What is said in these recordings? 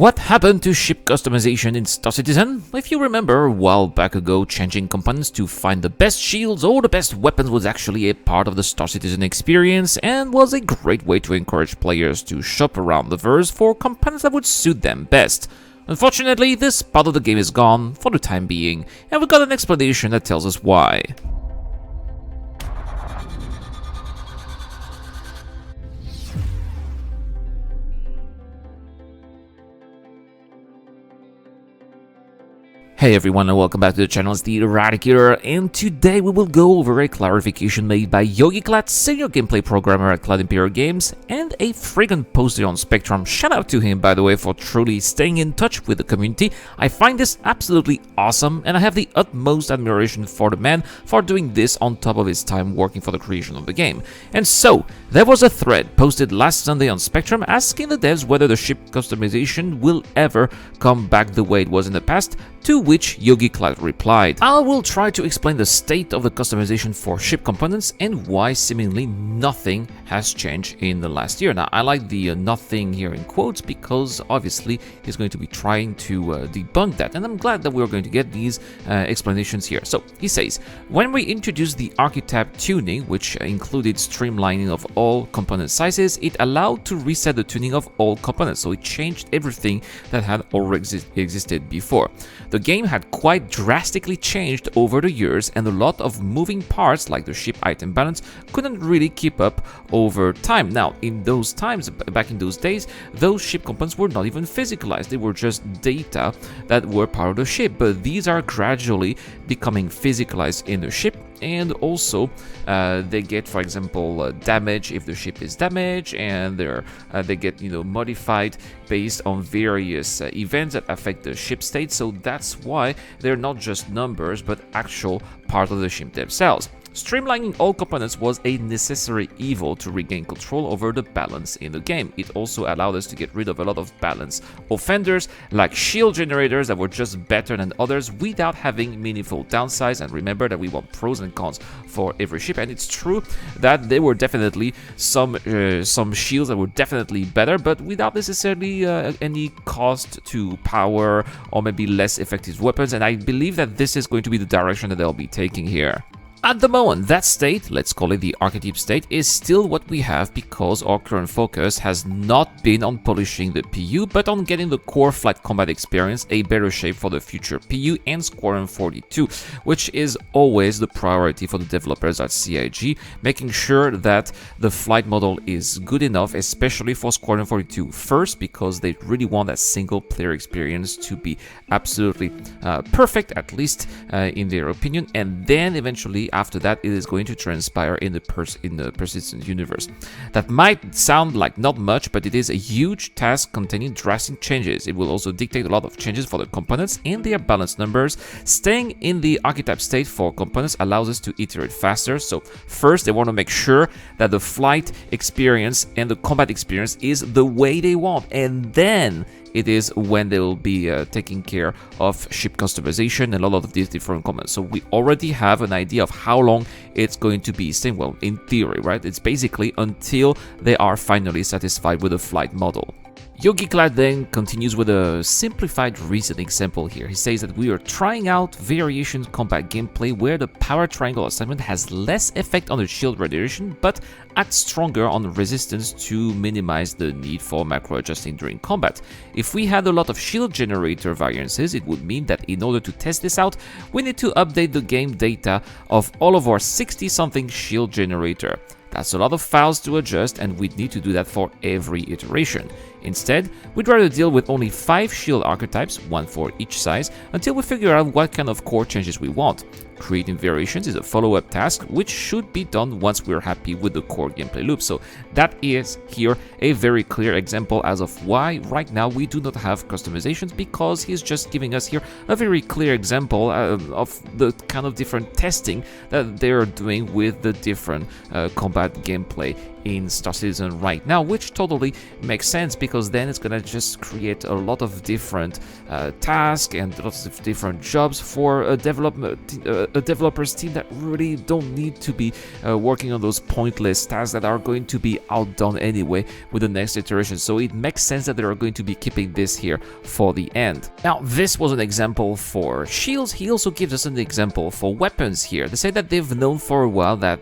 What happened to ship customization in Star Citizen? If you remember, a while back ago, changing components to find the best shields or the best weapons was actually a part of the Star Citizen experience and was a great way to encourage players to shop around the verse for components that would suit them best. Unfortunately, this part of the game is gone for the time being, and we got an explanation that tells us why. Hey everyone and welcome back to the channel, it's the Eradicator, and today we will go over a clarification made by YogiClat, senior gameplay programmer at Cloud Imperial Games, and a frequent poster on Spectrum. Shout out to him, by the way, for truly staying in touch with the community. I find this absolutely awesome, and I have the utmost admiration for the man for doing this on top of his time working for the creation of the game. And so, there was a thread posted last Sunday on Spectrum asking the devs whether the ship customization will ever come back the way it was in the past, to which YogiClat replied, I will try to explain the state of the customization for ship components and why seemingly nothing has changed in the last year. Now, I like the nothing here in quotes because obviously he's going to be trying to debunk that, and I'm glad that we're going to get these explanations here. So, he says, when we introduced the archetype tuning, which included streamlining of all component sizes, it allowed to reset the tuning of all components, so it changed everything that had already existed before. The game had quite drastically changed over the years, and a lot of moving parts like the ship item balance couldn't really keep up over time. Now, in those times, back in those days, those ship components were not even physicalized, they were just data that were part of the ship, but these are gradually becoming physicalized in the ship. And also, they get, for example, damage if the ship is damaged, and they get, modified based on various events that affect the ship state. So that's why they're not just numbers, but actual part of the ship themselves. Streamlining all components was a necessary evil to regain control over the balance in the game. It also allowed us to get rid of a lot of balance offenders, like shield generators that were just better than others without having meaningful downsides. And remember that we want pros and cons for every ship, and it's true that there were definitely some shields that were definitely better, but without necessarily any cost to power or maybe less effective weapons, and I believe that this is going to be the direction that they'll be taking here. At the moment, that state, let's call it the archetype state, is still what we have because our current focus has not been on polishing the PU, but on getting the core flight combat experience a better shape for the future PU and Squadron 42, which is always the priority for the developers at CIG, making sure that the flight model is good enough, especially for Squadron 42 first, because they really want that single player experience to be absolutely perfect, at least in their opinion, and then eventually after that, it is going to transpire in the persistent universe. That might sound like not much, but it is a huge task containing drastic changes. It will also dictate a lot of changes for the components and their balance numbers. Staying in the archetype state for components allows us to iterate faster. So first, they want to make sure that the flight experience and the combat experience is the way they want, and then it is when they will be taking care of ship customization and a lot of these different components. So we already have an idea of how long it's going to be staying. Well, in theory, right? It's basically until they are finally satisfied with the flight model. YogiClat then continues with a simplified recent example here. He says that we are trying out variation combat gameplay where the power triangle assignment has less effect on the shield radiation, but acts stronger on resistance to minimize the need for macro adjusting during combat. If we had a lot of shield generator variances, it would mean that in order to test this out, we need to update the game data of all of our 60-something shield generator. That's a lot of files to adjust, and we'd need to do that for every iteration. Instead, we'd rather deal with only 5 shield archetypes, 1 for each size, until we figure out what kind of core changes we want. Creating variations is a follow-up task, which should be done once we're happy with the core gameplay loop. So that is here a very clear example as of why right now we do not have customizations, because he's just giving us here a very clear example of the kind of different testing that they're doing with the different combat gameplay in Star Citizen right now, which totally makes sense because then it's gonna just create a lot of different tasks and lots of different jobs for a developer's team that really don't need to be working on those pointless tasks that are going to be outdone anyway with the next iteration. So it makes sense that they are going to be keeping this here for the end. Now, this was an example for shields. He also gives us an example for weapons here. They say that they've known for a while that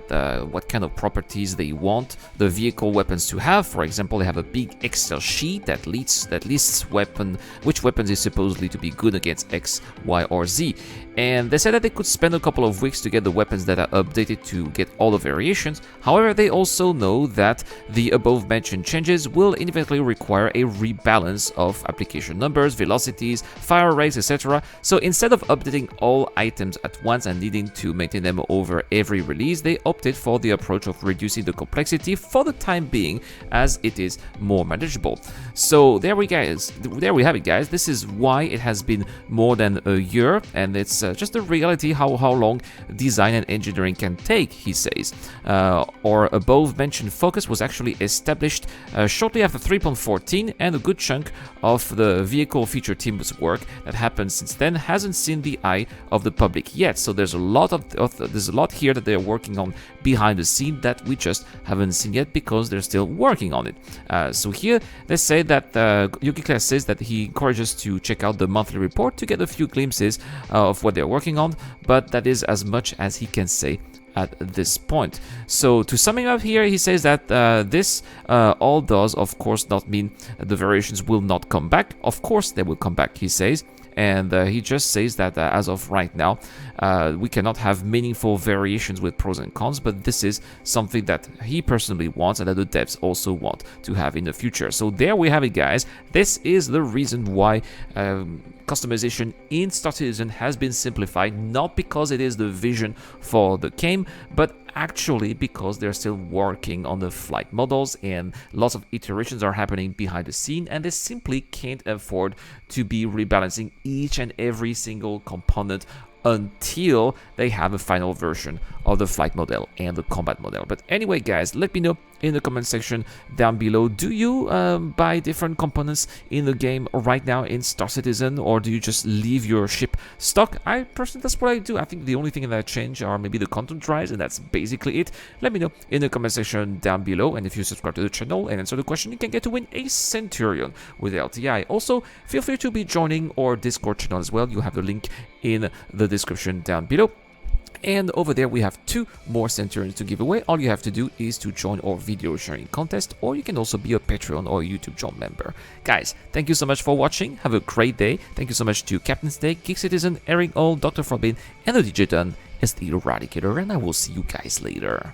what kind of properties they want the vehicle weapons to have. For example, they have a big Excel sheet that lists which weapons is supposedly to be good against X, Y, or Z. And they said that they could spend a couple of weeks to get the weapons that are updated to get all the variations. However, they also know that the above mentioned changes will inevitably require a rebalance of application numbers, velocities, fire rates, etc. So instead of updating all items at once and needing to maintain them over every release, they opted for the approach of reducing the complexity for the time being, as it is more manageable. So there we have it, guys. This is why it has been more than a year, and it's just a reality how long design and engineering can take, he says. Our above mentioned focus was actually established shortly after 3.14, and a good chunk of the vehicle feature team's work that happened since then hasn't seen the eye of the public yet. So there's a lot here that they're working on behind the scene that we just haven't seen yet because they're still working on it. So here they say that YogiClass says that he encourages to check out the monthly report to get a few glimpses of what they're working on, but that is as much as he can say at this point. So to sum it up here, he says that this all does of course not mean the variations will not come back. Of course they will come back, he says. And he just says that as of right now, we cannot have meaningful variations with pros and cons, but this is something that he personally wants and that the devs also want to have in the future. So there we have it, guys. This is the reason why customization in Star Citizen has been simplified, not because it is the vision for the game, but actually because they're still working on the flight models and lots of iterations are happening behind the scene, and they simply can't afford to be rebalancing each and every single component until they have a final version of the flight model and the combat model. But anyway, guys, let me know in the comment section down below, do you buy different components in the game right now in Star Citizen, or do you just leave your ship stock? I personally, that's what I do. I think the only thing that I change are maybe the content drives, and that's basically it. Let me know in the comment section down below, and if you subscribe to the channel and answer the question, you can get to win a Centurion with LTI. Also, feel free to be joining our Discord channel as well. You have the link in the description down below. And over there we have 2 more Centurions to give away. All you have to do is to join our video sharing contest, or you can also be a Patreon or a YouTube channel member. Guys, thank you so much for watching. Have a great day. Thank you so much to Captain Snake, Geek Citizen, Eric All, Dr. Frobin, and the DJ Dunn as the Eradicator, and I will see you guys later.